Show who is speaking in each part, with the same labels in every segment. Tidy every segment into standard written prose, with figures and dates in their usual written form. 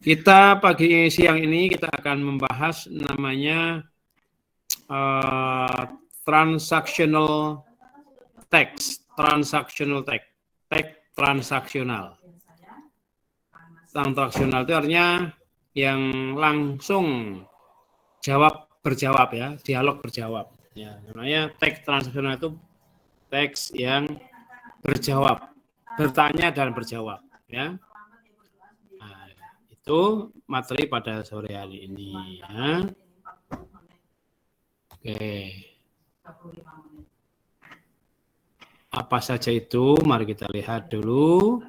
Speaker 1: Kita siang ini kita akan membahas namanya transactional tax, transactional tax transaksional. Transaksional itu artinya yang langsung berjawab ya, dialog berjawab. Ya, namanya tax transaksional itu tax yang berjawab, bertanya dan berjawab. Ya. Nah, itu materi pada sore hari ini. Ya. Oke. Apa saja itu? Mari kita lihat dulu.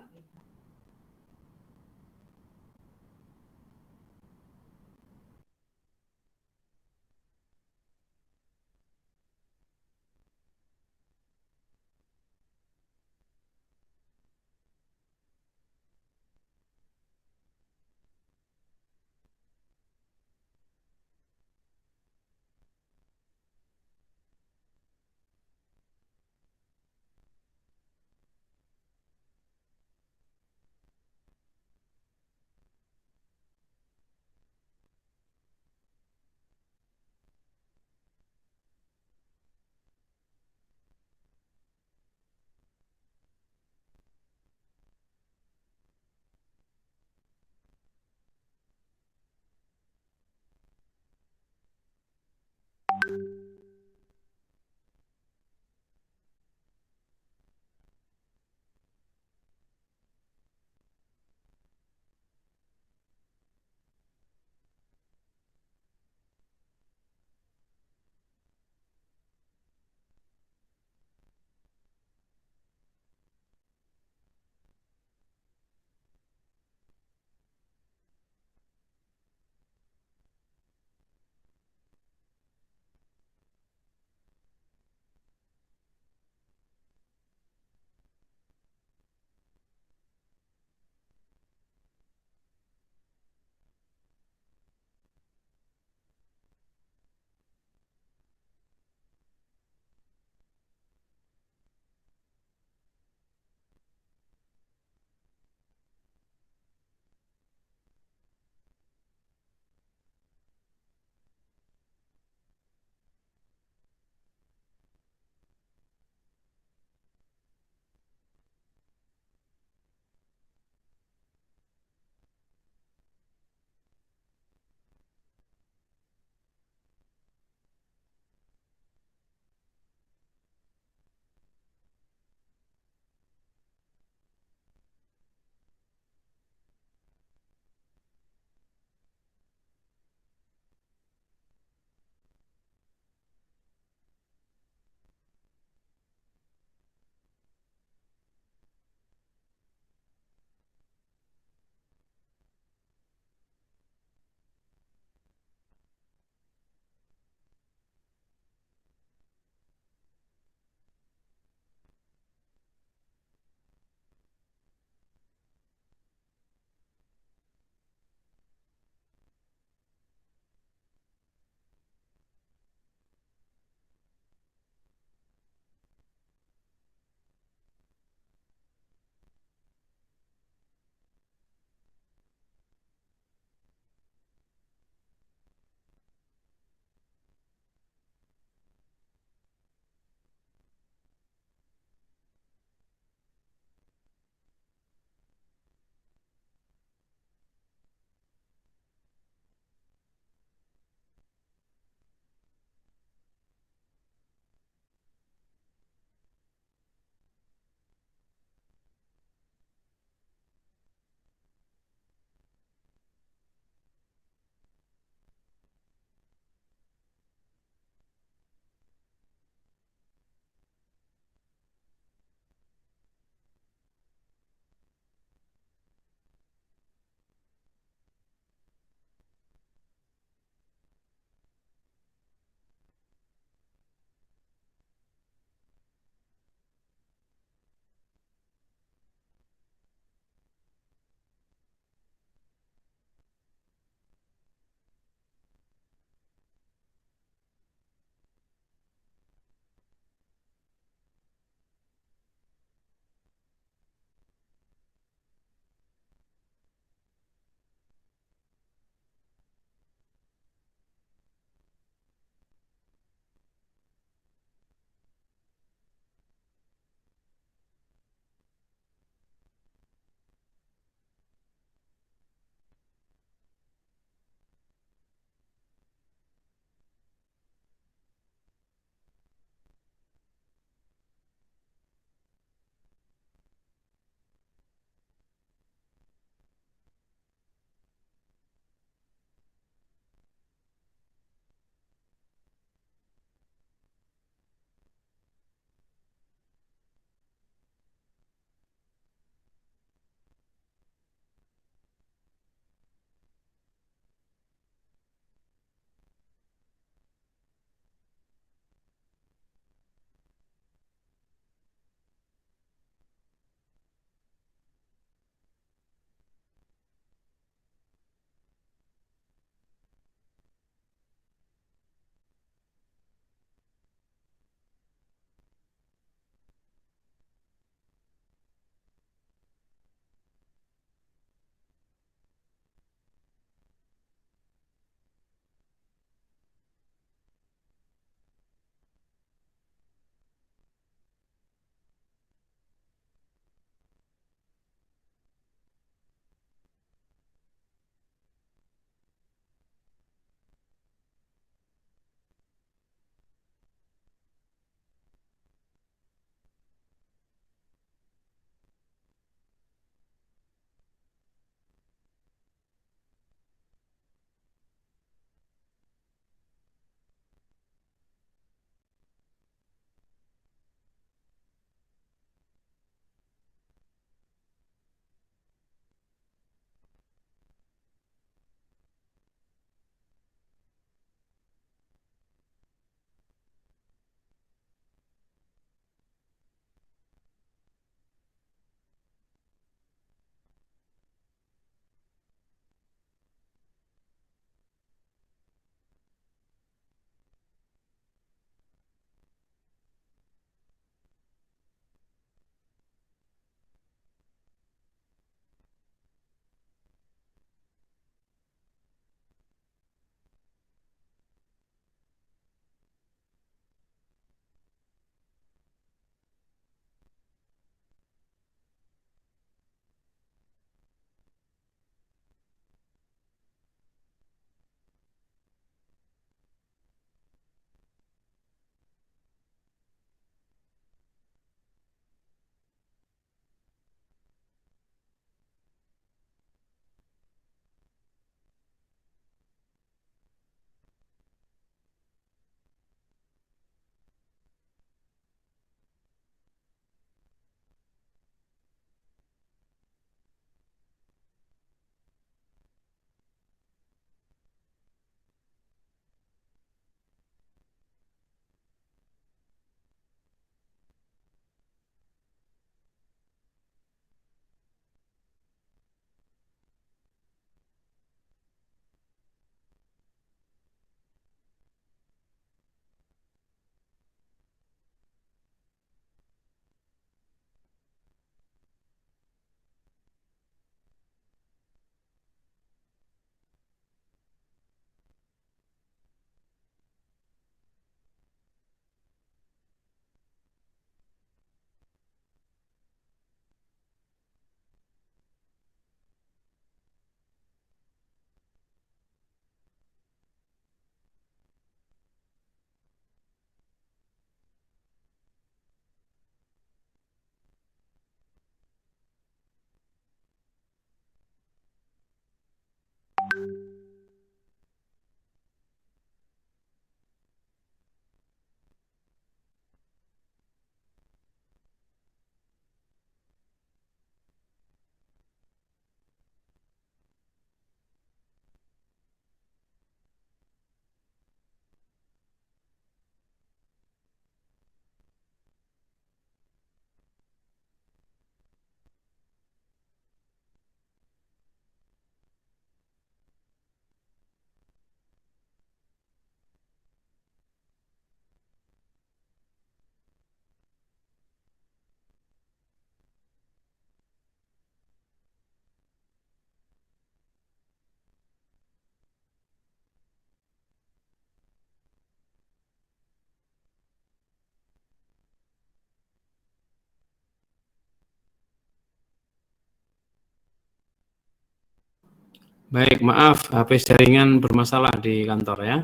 Speaker 1: Baik, maaf, HP jaringan bermasalah di kantor ya.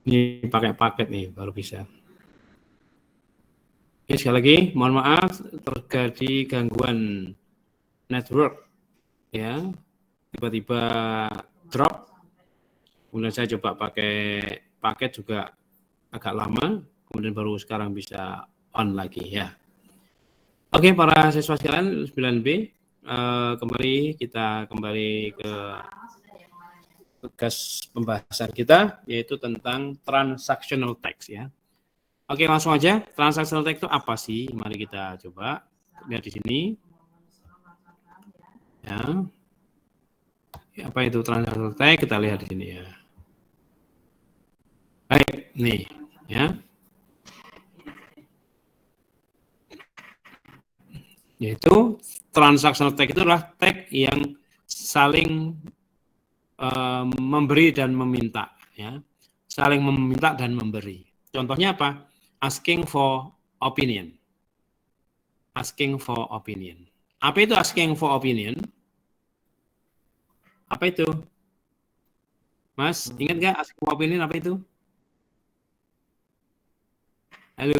Speaker 1: Ini pakai paket nih, baru bisa. Oke, sekali lagi, mohon maaf, terjadi gangguan network, ya. Tiba-tiba drop. Kemudian saya coba pakai paket juga agak lama, kemudian baru sekarang bisa on lagi ya. Oke, para siswa sekalian 9B, kita kembali ke tugas pembahasan kita, yaitu tentang transactional text ya. Oke, langsung aja. Transactional text itu apa sih? Mari kita coba lihat di sini. Ya. Apa itu transactional text? Kita lihat di sini ya. Baik, nih ya. Yaitu transactional text itu adalah teks yang saling memberi dan meminta ya. Saling meminta dan memberi. Contohnya apa? Asking for opinion. Asking for opinion. Apa itu asking for opinion? Apa itu? Mas, ingat nggak asking for opinion apa itu? Halo?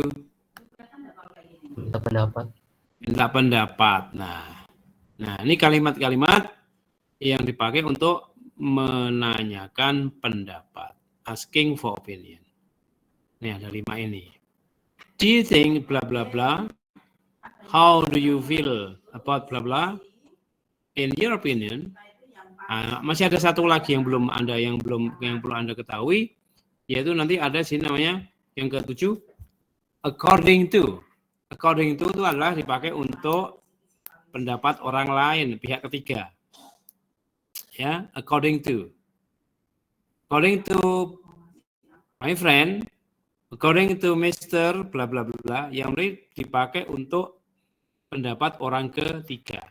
Speaker 2: Minta pendapat.
Speaker 1: Minta pendapat. Nah, ini kalimat-kalimat yang dipakai untuk menanyakan pendapat. Asking for opinion. Nih ada 5 ini. Do you think bla bla bla? How do you feel about bla bla? In your opinion? Masih ada satu lagi yang belum perlu Anda ketahui, yaitu nanti ada sini namanya yang ke-7, according to. According to itu adalah dipakai untuk pendapat orang lain, pihak ketiga. Ya, according to. According to my friend, according to Mr. bla bla bla, yang ini dipakai untuk pendapat orang ketiga.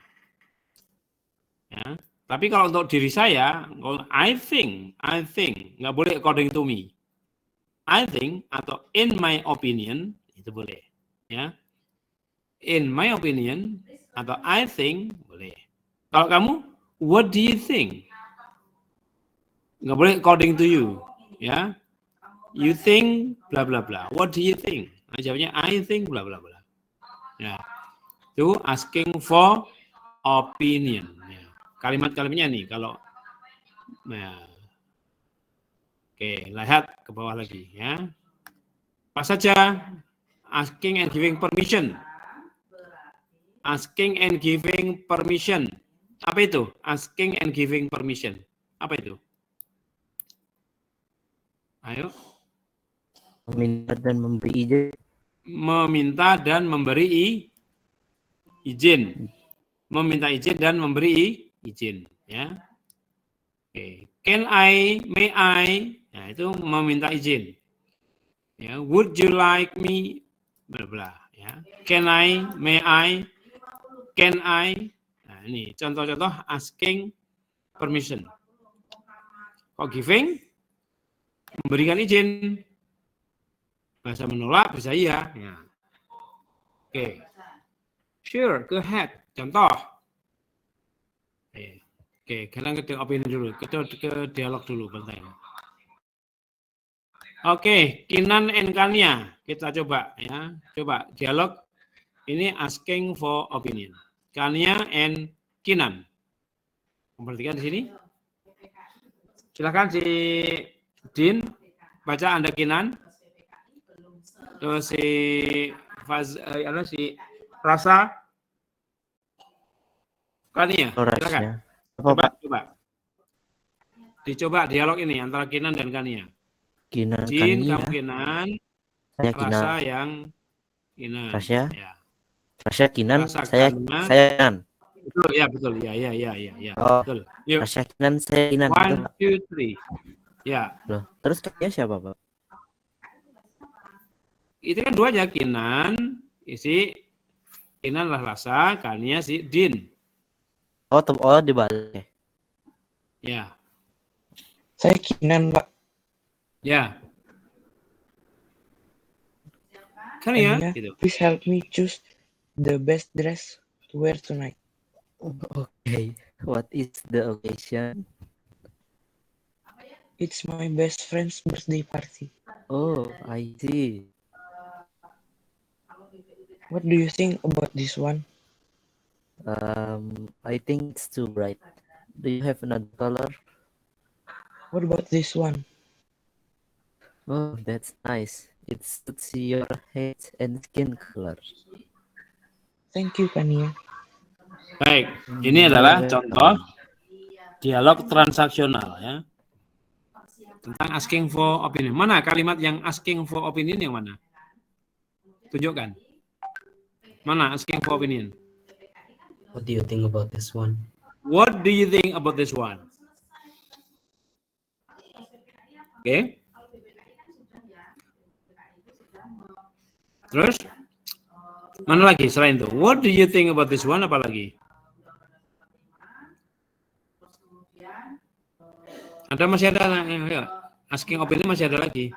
Speaker 1: Ya. Tapi kalau untuk diri saya, I think, nggak boleh according to me. I think atau in my opinion itu boleh. Ya, in my opinion atau I think boleh. Kalau kamu, what do you think? Nggak boleh according to you. Ya, you think bla bla bla. What do you think? Nah, jawabnya I think bla bla bla. Ya, itu asking for opinion. Ya. Kalimat-kalimatnya nih kalau nah, oke, lihat ke bawah lagi ya. Apa saja asking and giving permission. Asking and giving permission. Apa itu? Asking and giving permission. Apa itu? Ayo.
Speaker 2: Meminta dan memberi izin.
Speaker 1: Meminta dan memberi izin. Meminta izin dan memberi izin. Ya. Oke. Can I, may I? Nah, itu meminta izin. Ya. Would you like me? Bla bla. Ya. Can I, may I? Can I? Nah, ini contoh-contoh asking permission. Kok giving? Memberikan izin. Bisa menolak, bisa iya. Ya. Oke. Sure, go ahead. Contoh. Oke, sekarang ke opini dulu. Kita ke dialog dulu, bentar. Oke, Kinan and Kania. Kita coba ya. Coba dialog. Ini asking for opinion. Kania and Kinan. Perhatikan di sini. Silakan si Din baca Anda Kinan. Terus si Rasa Kania. Silakan. Coba. Dicoba dialog ini antara Kinan dan Kania.
Speaker 2: Kinan,
Speaker 1: Jin,
Speaker 2: Kania.
Speaker 1: kamu Kinan.
Speaker 2: Saya
Speaker 1: Rasa
Speaker 2: Kinan.
Speaker 1: yang Kinan.
Speaker 2: Rasa.
Speaker 1: Ya.
Speaker 2: Rasa Kinan.
Speaker 1: Rasa
Speaker 2: Saya Kinan.
Speaker 1: Betul, ya betul. Ya.
Speaker 2: Oh,
Speaker 1: Betul. Yuk.
Speaker 2: Rasa Kinan, saya Kinan.
Speaker 1: 1, 2, 3. Ya.
Speaker 2: Loh, terus Kania siapa, Pak?
Speaker 1: Itu kan dua aja, Kinan, Kinan lah Rasa, Kania si Din.
Speaker 2: Oh, dibalik.
Speaker 1: Ya.
Speaker 3: Saya Kinan, Pak.
Speaker 1: Ya. Kania, gitu.
Speaker 3: Please help me choose the best dress to wear tonight.
Speaker 2: Oke. What is the occasion?
Speaker 3: It's my best friend's birthday party.
Speaker 2: Oh, I see.
Speaker 3: What do you think about this one?
Speaker 2: I think it's too bright. Do you have another color?
Speaker 3: What about this one?
Speaker 2: Oh, that's nice. It suits your head and skin color.
Speaker 3: Thank you, Kania.
Speaker 1: Baik, ini adalah
Speaker 2: You're
Speaker 1: contoh
Speaker 2: welcome.
Speaker 1: dialog transaksional ya. Tentang asking for opinion. Mana kalimat yang asking for opinion yang mana? Tunjukkan. Mana asking for opinion?
Speaker 4: What do you think about this one?
Speaker 1: What do you think about this one? Oke. Terus mana lagi selain itu? What do you think about this one? Apa lagi? Ada masih ada ya. Asking opinion masih ada lagi.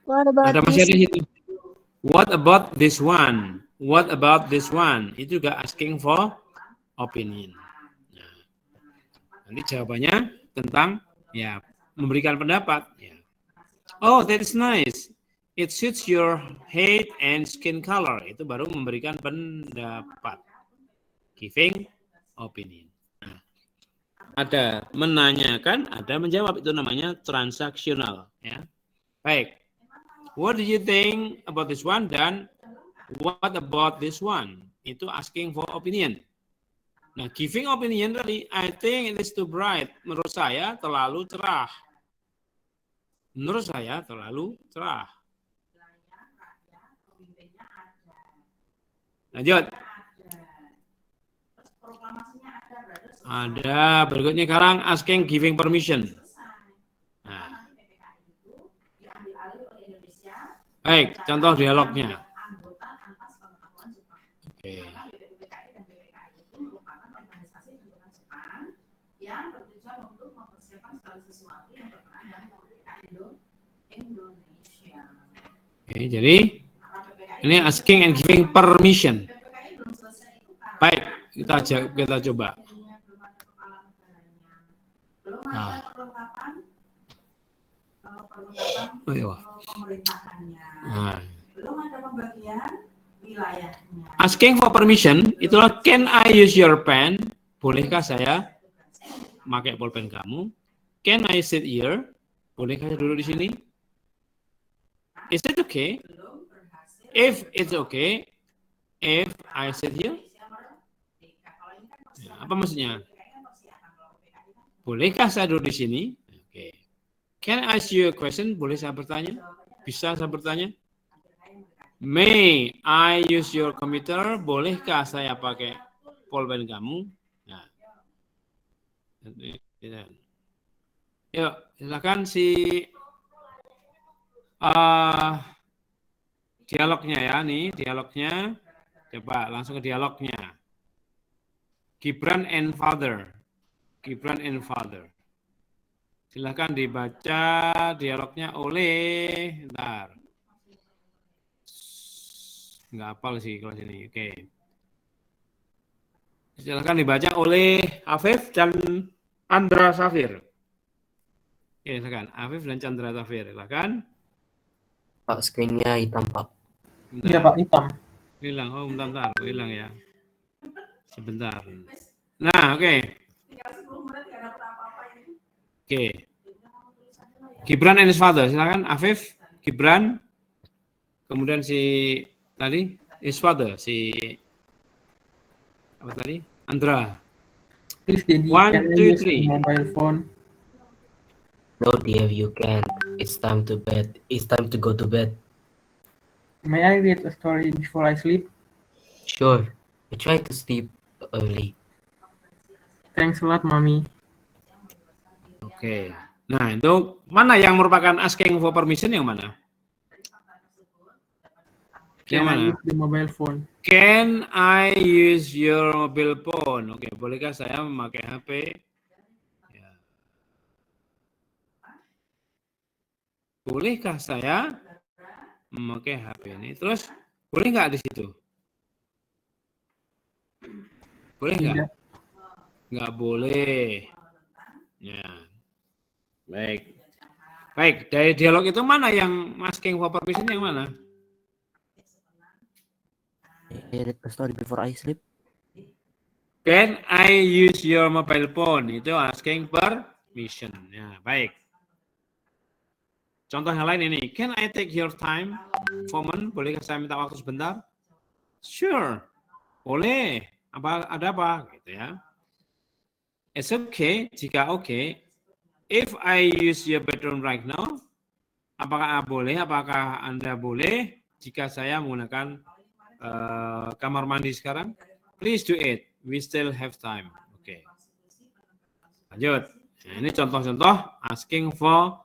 Speaker 5: What about
Speaker 1: Ada masih
Speaker 5: this?
Speaker 1: ada di situ. What about this one? What about this one? Itu juga asking for opinion. Nah, nanti jawabannya tentang ya memberikan pendapat. Ya. Oh, that is nice. It suits your head and skin color. Itu baru memberikan pendapat. Giving opinion. Nah, ada menanyakan, ada menjawab. Itu namanya transaksional. Ya. Baik. What do you think about this one? Dan what about this one? Itu asking for opinion. Nah, giving opinion tadi, I think it is too bright. Menurut saya terlalu cerah. Menurut saya terlalu cerah. Lanjut. Ada berikutnya sekarang asking giving permission. Nah. Baik, contoh dialognya. Oke. Oke, jadi ini asking and giving permission. Baik, kita coba. Nah. Nah. Asking for permission itulah can I use your pen? Bolehkah saya pakai pulpen kamu? Can I sit here? Bolehkah saya duduk di sini? Is it okay? If it's okay, if I sit here? Ya, apa maksudnya? Bolehkah saya duduk di sini? Oke. Can I ask you a question? Boleh saya bertanya? Bisa saya bertanya? May I use your computer? Bolehkah saya pakai pulpen kamu? Nah. Yuk, silakan si dialognya ya, nih dialognya. Coba langsung ke dialognya. Gibran and father. Gibran and father. Silakan dibaca dialognya oleh, bentar. Nggak hafal sih kelas ini. Oke. Silakan dibaca oleh Afif dan Andra Safir. Oke, silakan. Afif dan Chandra Safir. Silakan.
Speaker 4: Pak, screen-nya hitam, Pak.
Speaker 6: Iya Pak, hitam.
Speaker 1: Hilang. Oh, bentar. Hilang ya. Sebentar. Nah, oke. Oke. Gibran and his father. Silakan Afif, Gibran. Kemudian si tadi his father, si apa tadi? Andra.
Speaker 6: Please, Daddy,
Speaker 1: 1,
Speaker 6: can I
Speaker 1: 2,
Speaker 6: use
Speaker 1: 3.
Speaker 6: the mobile phone?
Speaker 4: No, dear, you can't. It's time to bed. It's time to go to bed.
Speaker 6: May I read a story before I sleep?
Speaker 4: Sure. I try to sleep early.
Speaker 6: Thanks a lot, Mommy.
Speaker 1: Oke. Nah, itu mana yang merupakan asking for permission yang mana? Yang
Speaker 6: Can I
Speaker 1: mana?
Speaker 6: use the mobile phone?
Speaker 1: Can I use your mobile phone? Oke, bolehkah saya memakai HP? Ya. Bolehkah saya memakai HP ini? Terus, Boleh nggak di situ? Boleh nggak?
Speaker 6: Tidak.
Speaker 1: Nggak boleh. Ya. Baik. Baik, dari dialog itu mana yang asking for permission yang mana?
Speaker 2: I read a story before I sleep.
Speaker 1: Can I use your mobile phone? Itu asking permission. Ya, baik. Contoh yang lain ini. Can I take your time? Moment, bolehkah saya minta waktu sebentar? Sure. Boleh. Ada apa? Gitu ya. It's okay. Jika oke. If I use your bedroom right now, apakah boleh? Apakah Anda boleh jika saya menggunakan kamar mandi sekarang? Please do it. We still have time. Oke. Lanjut. Nah, ini contoh-contoh asking for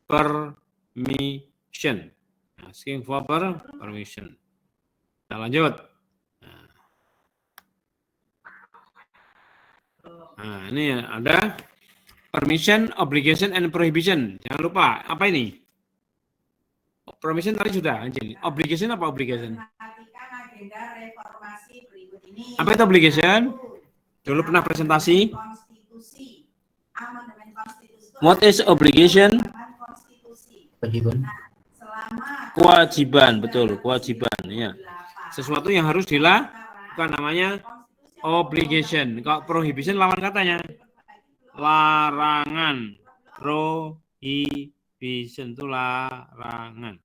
Speaker 1: permission. Asking for permission. Kita lanjut. Nah, ini ada permission, obligation, and prohibition. Jangan lupa, apa ini? Permission tadi sudah, Anjing. Obligation apa obligation? Apa itu obligation? Dulu pernah presentasi. What is obligation? Kewajiban, betul, kewajiban. Ya. Sesuatu yang harus dilakukan namanya obligation. Kalau prohibition lawan katanya larangan. Prohibition itu larangan.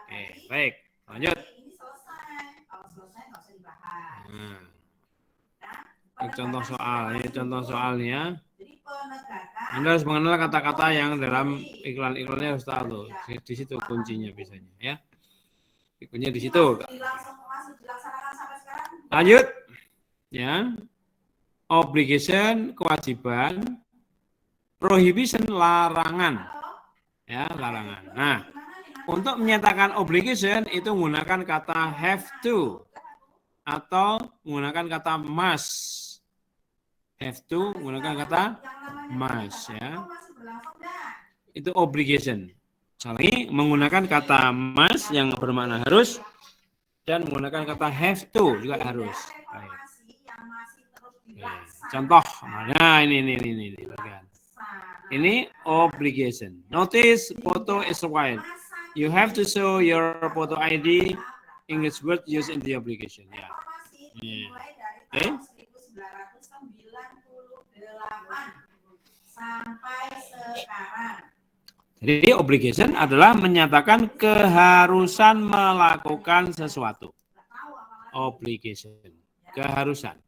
Speaker 1: Oke, baik. Lanjut. Nah. Ini contoh soal. Ini contoh soalnya. Anda harus mengenal kata-kata yang dalam iklan-iklannya harus tahu. Di situ kuncinya biasanya, ya. Kuncinya di situ. Lanjut. Ya. Obligation, kewajiban. Prohibition, larangan. Ya, larangan. Nah, untuk menyatakan obligation itu menggunakan kata have to atau menggunakan kata must. Have to menggunakan kata must, ya. Itu obligation. Saling menggunakan kata must yang bermakna harus dan menggunakan kata have to juga harus. Baik. Contoh, nah ini bagian. Ini obligation. Notice photo is required. You have to show your photo ID. English word used in the obligation. Ya. Okay. Jadi obligation adalah menyatakan keharusan melakukan sesuatu. Obligation, keharusan.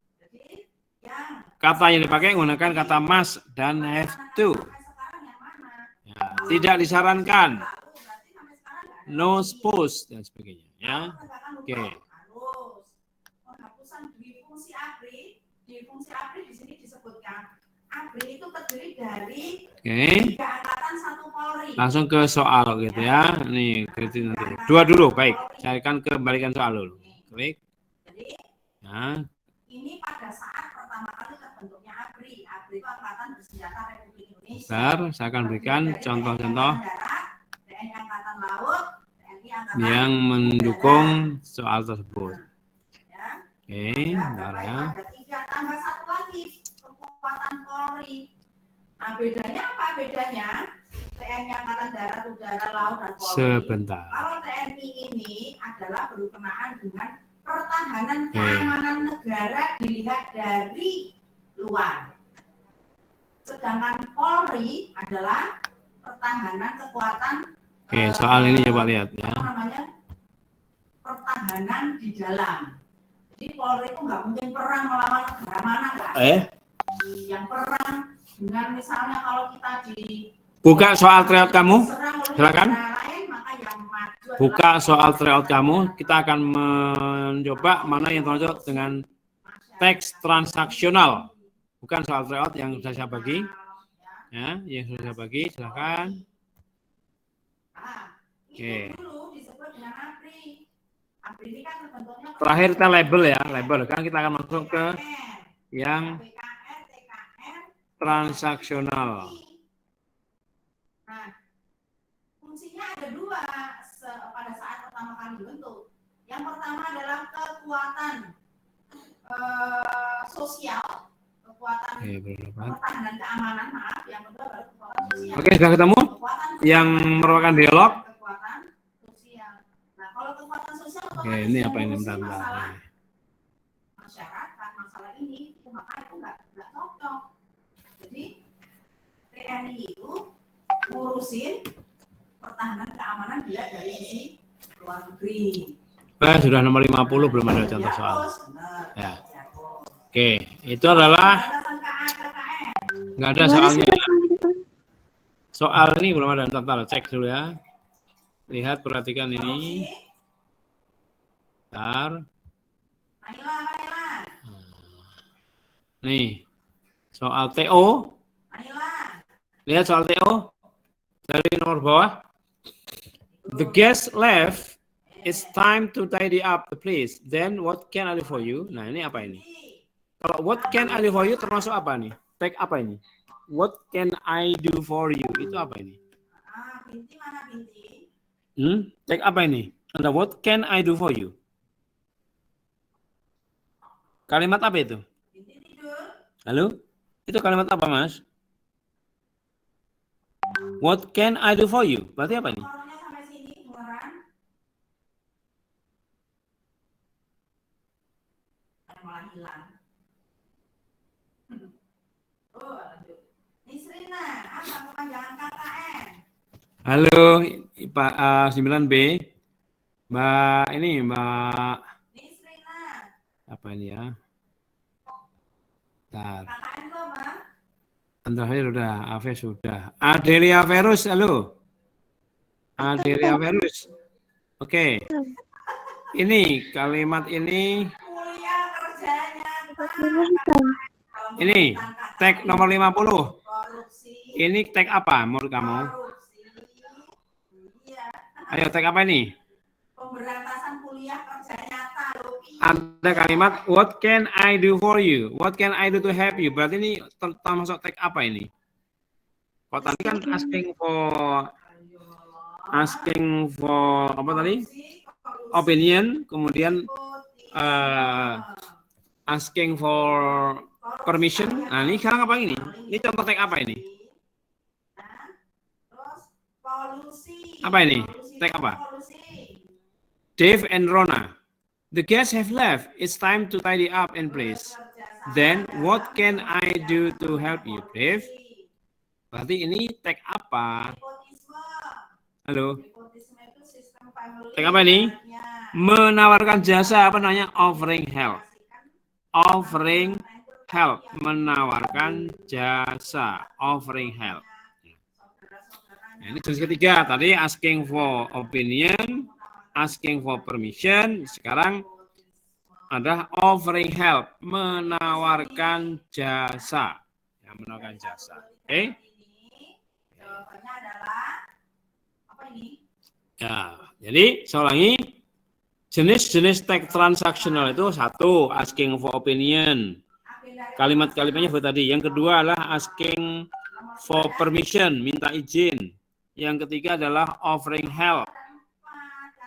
Speaker 1: Kata yang dipakai menggunakan kata must dan have to. Ya, tidak disarankan. No suppose dan sebagainya. Ya, oke. Di fungsi ABRI di sini disebutkan ABRI itu terdiri dari 3 angkatan 1 Polri. Langsung ke soal gitu ya. Nih, kritik nanti. Dua dulu, baik. Saya akan kembalikan soal dulu. Baik. Nah, ini pada saat pertama kali terbentuknya ABRI. ABRI itu Angkatan Bersenjata Republik Indonesia. Bentar, saya akan berikan contoh-contoh TNI Angkatan Laut, TNI Angkatan yang mendukung soal tersebut. Oke, bentar ya. Tambah 1 lagi, kekuatan Polri. Nah, bedanya apa? Bedanya TNI Angkatan Darat, Udara, Laut, dan Polri. Sebentar. Kalau TNI ini adalah berkenaan dengan pertahanan keamanan negara dilihat dari luar. Sedangkan Polri adalah pertahanan kekuatan. Oke, soal ini coba lihat ya. Namanya pertahanan di dalam. Jadi Polri itu nggak mungkin perang melawan negara mana nggak? Yang perang dengan misalnya kalau kita di buka soal tryout kamu, silakan. Buka soal tryout kamu, kita akan mencoba mana yang cocok dengan teks transaksional. Bukan soal tryout yang sudah saya bagi. Ya, yang sudah saya bagi, silakan. Oke. Terakhir kita label ya, label. Kan kita akan masuk ke yang transaksional. Nah, fungsinya ada 2 pada saat pertama kali dibentuk.
Speaker 5: Yang pertama adalah kekuatan sosial, kekuatan pertahanan keamanan, maaf. Yang kedua adalah kekuatan sosial.
Speaker 1: Oke, sudah ketemu? Yang merupakan dialog.
Speaker 5: Kekuatan sosial. Nah, kalau kekuatan sosial,
Speaker 1: Oke, ini apa ini? Bentar.
Speaker 5: Masyarakat, masalah ini, maka itu nggak cocok. Jadi TNI itu ngurusin pertahanan keamanan dia dari sisi luar negeri.
Speaker 1: Sudah nomor 50 belum ada contoh soal. Ya. Oke, itu adalah nggak ada soalnya. Soal ini belum ada, ntar cek dulu ya. Lihat, perhatikan ini. Bentar. Nih, soal TO. Lihat soal TO dari nomor bawah. The guest left. It's time to tidy up the place. Then what can I do for you? Nah, ini apa ini? Kalau what can I do for you termasuk apa nih? Tag apa ini? What can I do for you? Itu apa ini?
Speaker 5: Binti mana Binti?
Speaker 1: Tag apa ini? Ada what can I do for you? Kalimat apa itu?
Speaker 5: Binti tidur.
Speaker 1: Halo? Itu kalimat apa, Mas? What can I do for you? Berarti apa ini?
Speaker 5: Orangnya sampai sini, keluaran. Ada malah hilang. Oh, lanjut. Nisrina, apa kepanjangan kata N?
Speaker 1: Halo, Pak 9B. Mbak ini, Mbak
Speaker 5: Nisrina.
Speaker 1: apa ini ya? Bentar.
Speaker 5: Kata N tuh apa?
Speaker 1: Terakhir sudah, Ave sudah. Adelia Verus, halo. Adelia Verus. Oke. Ini kalimat ini.
Speaker 5: Kuliah kerjanya.
Speaker 1: Ini tag nomor 50.
Speaker 5: Korupsi.
Speaker 1: Ini tag apa menurut kamu?
Speaker 5: Korupsi. Iya.
Speaker 1: Ayo tag apa ini?
Speaker 5: Pemberantasan kuliah kerja nyata.
Speaker 1: Ada kalimat what can I do for you? What can I do to help you? Berarti ini termasuk tag apa ini? Kalau tadi kan asking for apa tadi? Opinion, kemudian asking for permission. Nah, ini sekarang apa ini? Ini contoh tag apa ini? Apa ini? Tag apa? Dave and Rona. The guests have left. It's time to tidy up in place. Then what can I do to help you, Dave? Berarti ini tag apa? Halo. Tag apa ini? Menawarkan jasa, apa namanya? Offering help. Offering help. Menawarkan jasa. Offering help. Nah, ini jenis ketiga. Tadi asking for opinion. Asking for permission, sekarang ada offering help, menawarkan jasa. Ya, menawarkan jasa. Oke?
Speaker 5: Jawabannya adalah apa ini?
Speaker 1: Ya, jadi saya ulangi. Jenis-jenis tag transaksional itu satu, asking for opinion. Kalimat-kalimatnya tadi. Yang kedua adalah asking for permission, minta izin. Yang ketiga adalah offering help.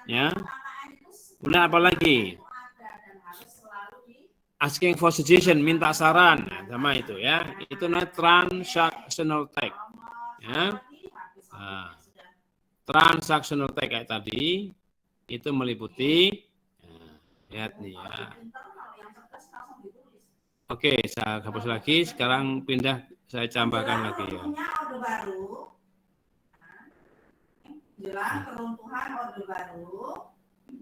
Speaker 1: Ya, kemudian apa lagi? Asking for suggestion, minta saran, nah, sama itu ya. Itu namanya transactional tag. Ya, nah, transactional tag kayak tadi itu meliputi. Lihat nih ya. Oke, saya hapus lagi. Sekarang pindah, saya tambahkan lagi ya. Jelang keruntuhan Orde Baru,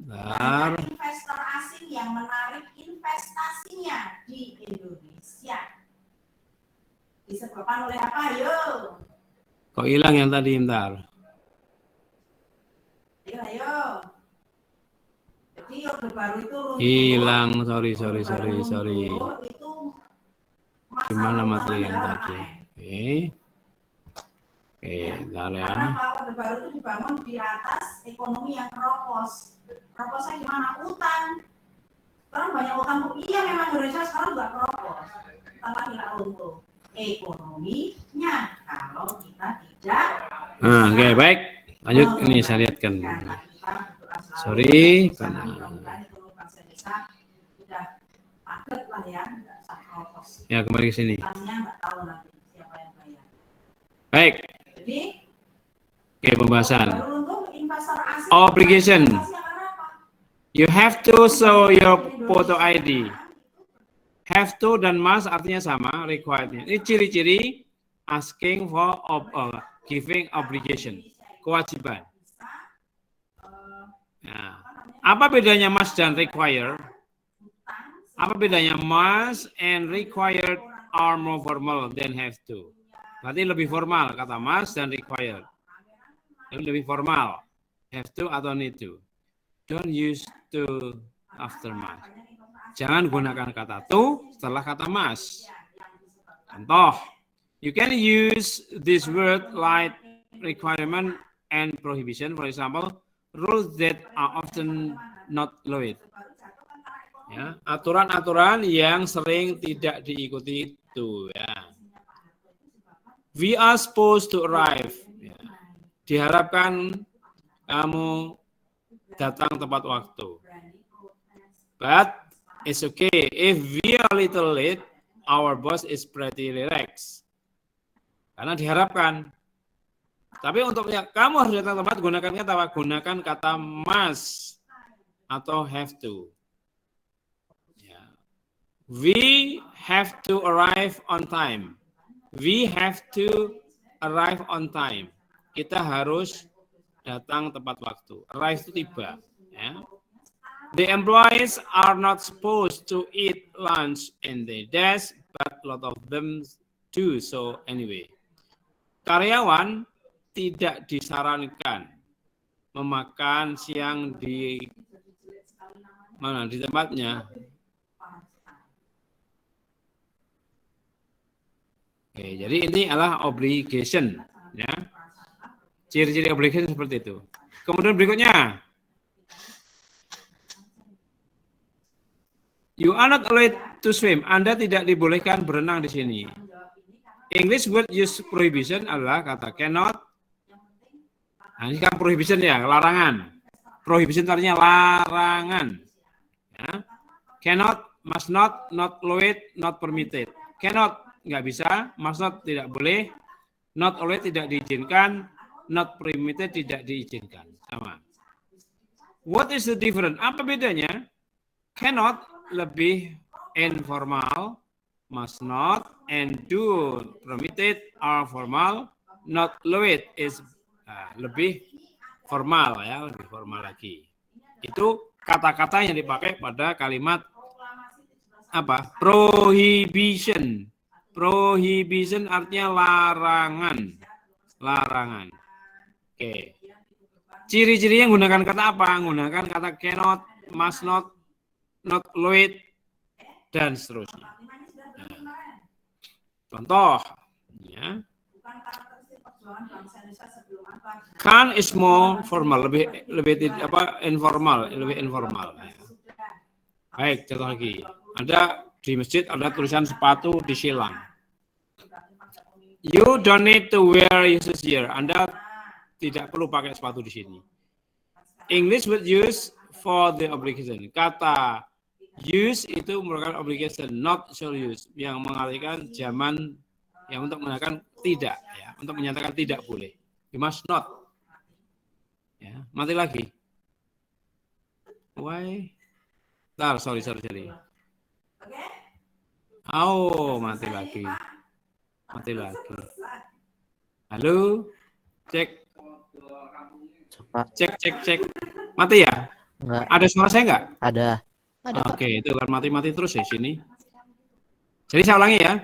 Speaker 1: banyak investor asing yang menarik investasinya di Indonesia. Disebabkan oleh apa? Ayo. Kok hilang yang tadi, bentar. Ayo. Jadi Orde Baru itu hilang, sorry. Gimana materi yang tadi? Oke, bentar ya. Karena Orde Baru itu dibangun di atas ekonomi yang keropos. Keroposnya gimana? Utang. Sekarang banyak utang. Iya, memang Indonesia sekarang juga keropos. Tanpa tidak untung. Ekonominya kalau kita tidak. Oke, baik. Lanjut, ini saya lihatkan. Sorry.
Speaker 5: Greget lah ya, nggak usah protes.
Speaker 1: Ya, kembali ke sini.
Speaker 5: Utangnya nggak tahu nanti siapa yang bayar.
Speaker 1: Baik.
Speaker 5: Jadi,
Speaker 1: Oke, pembahasan.
Speaker 5: baru untuk investor asing.
Speaker 1: Obligation.
Speaker 5: Investasinya karena apa?
Speaker 1: You have to show your photo ID. Have to dan must artinya sama, requirednya. Ini ciri-ciri asking for giving obligation, kewajiban. Nah, apa bedanya must dan require? Apa bedanya must and required are more formal than have to? Berarti lebih formal kata must dan required. Lebih formal, have to atau need to. Don't use to after must. Jangan gunakan kata to setelah kata must. Contoh, you can use this word like requirement and prohibition. For example, rules that are often not followed. Ya, aturan-aturan yang sering tidak diikuti itu. Ya. We are supposed to arrive. Ya. Diharapkan kamu datang tepat waktu. But it's okay if we are a little late. Our boss is pretty relaxed. Karena diharapkan. Tapi untuk kamu harus datang tepat, gunakan kata must atau have to. Ya. We have to arrive on time. We have to arrive on time. Kita harus datang tepat waktu. Arrive itu tiba. Ya. The employees are not supposed to eat lunch in the desk, but a lot of them do so anyway. Karyawan tidak disarankan memakan siang di mana, di tempatnya. Oke, jadi ini adalah obligation, ya. Ciri-ciri obligation seperti itu. Kemudian berikutnya, you are not allowed to swim. Anda tidak dibolehkan berenang di sini. English word use prohibition adalah kata cannot. Nah, ini kan prohibition ya, larangan. Prohibition artinya larangan. Ya. Cannot, must not allowed, not permitted. Cannot, nggak bisa. Must not, tidak boleh. Not allowed, tidak diizinkan. Not permitted, tidak diizinkan. Sama. What is the difference? Apa bedanya? Cannot lebih informal, must not, and do permitted are formal, not allowed is lebih formal, ya, lebih formal lagi. Itu kata-kata yang dipakai pada kalimat apa? Prohibition. Prohibition artinya larangan. Larangan. Oke. Ciri-ciri yang menggunakan kata apa? Menggunakan kata cannot, must not allowed, dan seterusnya. Nah, contoh, ya. Can is more formal, lebih informal, lebih informal. Baik, contoh lagi. Ada di masjid ada tulisan sepatu disilang. You don't need to wear shoes here. Anda tidak perlu pakai sepatu di sini. English would use for the obligation. Kata use itu merupakan obligation, not shall use, yang mengalihkan zaman yang untuk mengatakan tidak, ya, untuk menyatakan tidak boleh. You must not. Ya, mati lagi. Why? Sorry. Oh, mati lagi. Halo, cek. Cek. Mati ya?
Speaker 2: Enggak.
Speaker 1: Ada suara saya enggak?
Speaker 2: Ada.
Speaker 1: Oke, itu kan mati-mati terus ya sini. Jadi saya ulangi ya.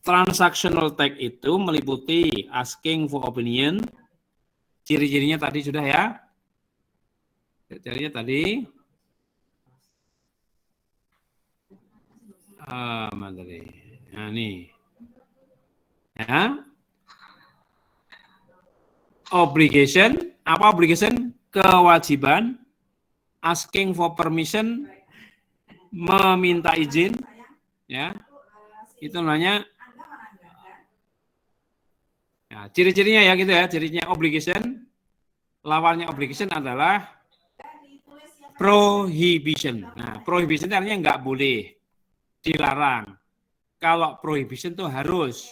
Speaker 1: Transactional tag itu meliputi asking for opinion. Ciri-cirinya tadi sudah ya. Cirinya tadi. Materi. Nah, ini. Ya. Obligation. Apa obligation? Kewajiban. Asking for permission. Meminta izin. Ya. Itu namanya. Ya, ciri-cirinya ya gitu ya. Cirinya obligation. Lawannya obligation adalah prohibition. Nah, prohibition artinya nggak boleh. dilarang. Kalau prohibition itu harus.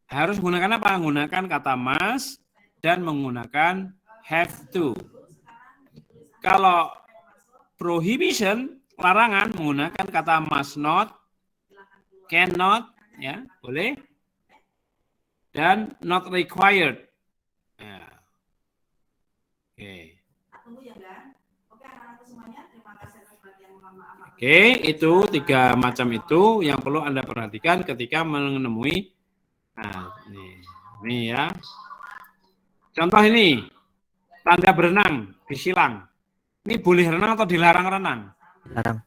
Speaker 1: Harus menggunakan apa? Menggunakan kata must dan menggunakan have to. Kalau prohibition, larangan, menggunakan kata must not, cannot, ya, boleh, dan not required. Ya. Oke. Oke, itu 3 macam itu yang perlu Anda perhatikan ketika menemui. Nah, ini ya. Contoh ini, tanda berenang di silang. Ini boleh renang atau dilarang renang?
Speaker 2: Larang.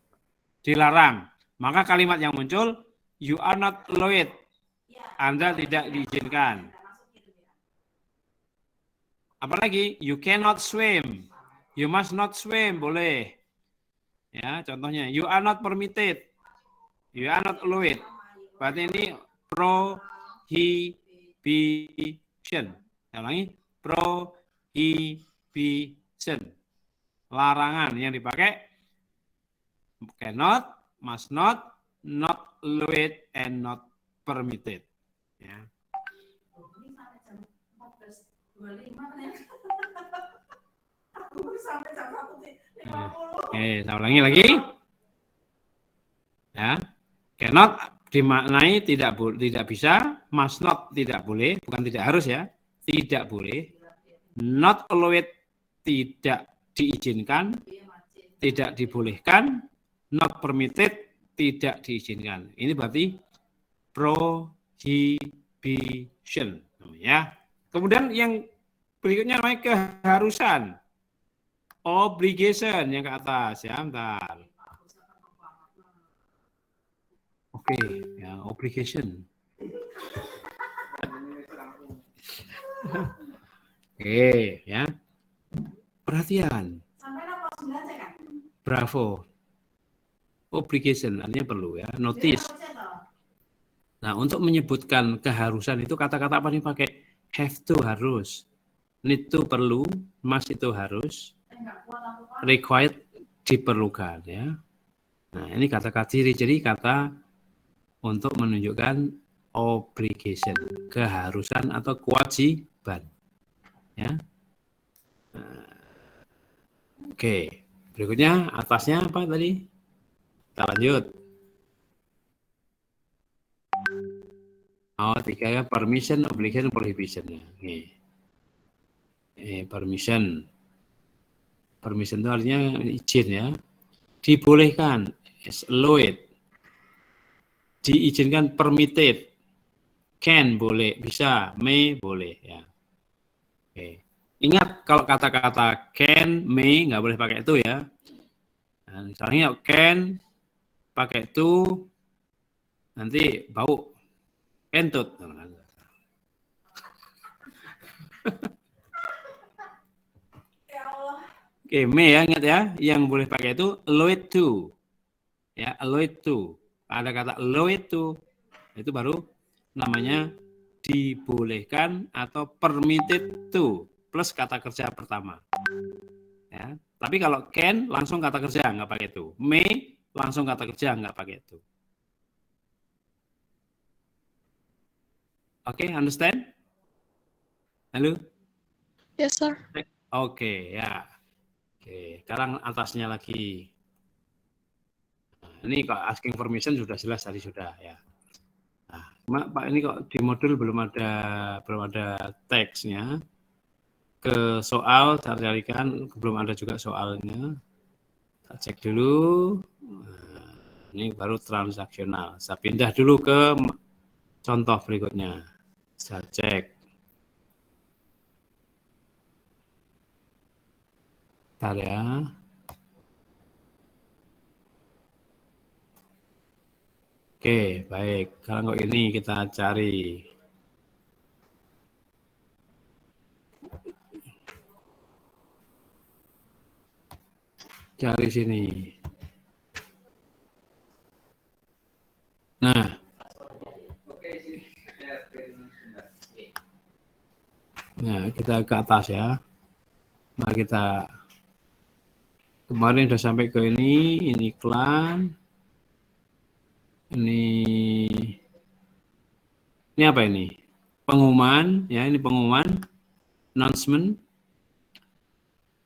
Speaker 1: Dilarang. Maka kalimat yang muncul, you are not allowed. Anda tidak diizinkan. Apalagi, you cannot swim. You must not swim, boleh. Ya, contohnya, you are not permitted. You are not allowed. Berarti ini prohibition. Saya ulangi, prohibition. Larangan yang dipakai cannot, must not allowed, and not permitted. Ya. Oke, saya ulangi lagi. Ya, cannot dimaknai tidak bisa, must not tidak boleh, bukan tidak harus ya, tidak boleh. Not allowed tidak diizinkan, tidak dibolehkan. Not permitted tidak diizinkan. Ini berarti prohibition, ya. Kemudian yang berikutnya namanya keharusan. Obligation yang ke atas ya, bentar. Oke, ya, obligation. Oke, ya. Perhatian. Bravo. Obligation artinya perlu ya, notice. Nah, untuk menyebutkan keharusan itu kata-kata apa nih pakai? Have to harus. Need to perlu, must itu harus. Required diperlukan ya. Nah, ini kata-kata ciri, jadi kata untuk menunjukkan obligation, keharusan atau kewajiban. Ya. Nah, oke, berikutnya atasnya apa tadi? Kita lanjut. Oh, 3 permission, obligation, prohibition. Permission. Permission itu artinya izin ya. Dibolehkan, is allowed. Diizinkan, permitted. Can boleh, bisa, may boleh ya. Oke. Ingat kalau kata-kata can, may nggak boleh pakai itu ya. Nah, misalnya can pakai itu nanti bau kentut. Oke, may ya, ingat ya, yang boleh pakai itu allowed to. Ya, allowed to. Ada kata allowed to, itu baru namanya dibolehkan atau permitted to plus kata kerja pertama. Ya, tapi kalau can langsung kata kerja nggak pakai itu. May langsung kata kerja nggak pakai itu. Oke, understand? Halo?
Speaker 7: Yes, sir.
Speaker 1: Oke, ya. Oke, sekarang atasnya lagi. Nah, ini kok asking permission sudah jelas tadi sudah ya. Nah, Pak ini kok di modul belum ada teksnya. Ke soal saya carikan belum ada juga soalnya. Kita cek dulu. Nah, ini baru transaksional. Saya pindah dulu ke contoh berikutnya. Saya cek. Bentar ya. Oke, baik. Sekarang kok ini kita cari. Cari sini. Nah. Nah, kita ke atas ya. Mari kita kemarin sudah sampai ke ini iklan. Ini apa ini? Pengumuman, ya, ini pengumuman, announcement.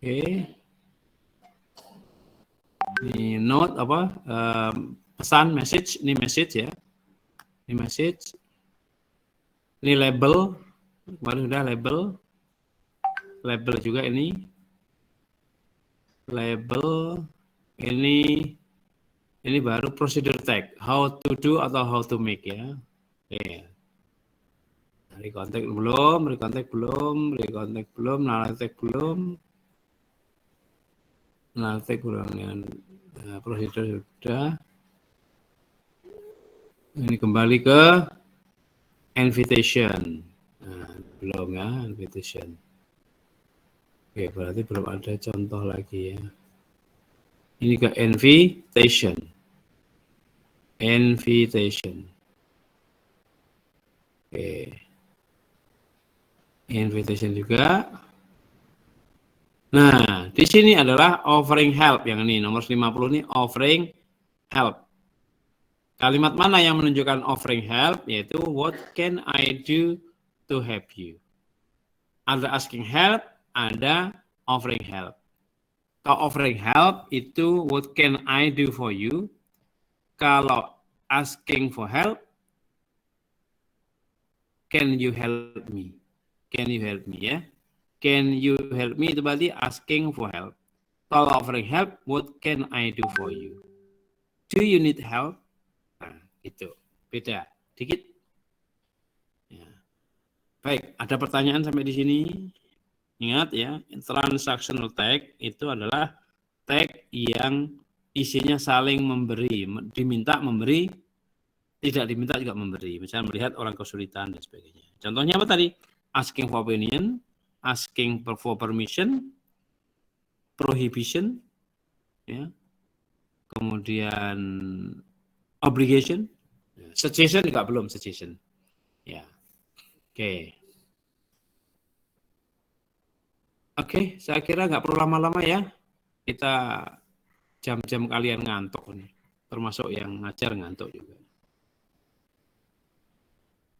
Speaker 1: Oke. Ini note apa? Pesan, message, ini message ya. Ini message. Ini label. Kemarin udah label. Label juga ini. Label. Ini baru procedure tag. How to do atau how to make ya. Oke. Recontact belum, recontact belum, recontact belum, null-tag belum. Null-tag belum dengan procedure sudah. Ini kembali ke invitation. Nah, belum ya, invitation. Oke, berarti belum ada contoh lagi ya. Ini ke invitation. Invitation. Oke. Invitation juga. Nah, di sini adalah offering help. Yang ini, nomor 50 ini offering help. Kalimat mana yang menunjukkan offering help? Yaitu, what can I do to help you? Ada asking help, ada offering help. Kalau offering help itu, what can I do for you? Kalau asking for help, can you help me? Can you help me ya? Can you help me itu berarti asking for help. Kalau offering help, what can I do for you? Do you need help? Nah, itu beda dikit. Ya. Baik, ada pertanyaan sampai di sini? Ingat ya, transactional tag itu adalah tag yang isinya saling memberi, diminta memberi, tidak diminta juga memberi. Misalnya melihat orang kesulitan dan sebagainya. Contohnya apa tadi? Asking for opinion, asking for permission, prohibition, ya. Kemudian obligation, suggestion juga belum suggestion. Ya, oke. Oke, saya kira nggak perlu lama-lama ya. Kita jam-jam kalian ngantuk nih, termasuk yang ngajar ngantuk juga.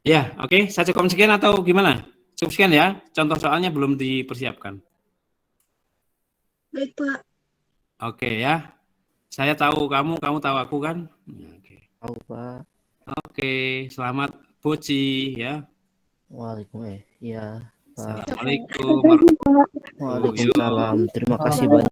Speaker 1: Ya, oke. Saya cukup sekian atau gimana? Cukup sekian ya. Contoh soalnya belum dipersiapkan.
Speaker 7: Baik, Pak.
Speaker 1: Oke ya. Saya tahu kamu tahu aku kan? Oke.
Speaker 2: Tahu, Pak.
Speaker 1: Oke, selamat Boci ya.
Speaker 2: Waalaikumsalam. Iya, Pak.
Speaker 1: Assalamualaikum.
Speaker 2: Waalaikumsalam. Terima kasih banyak.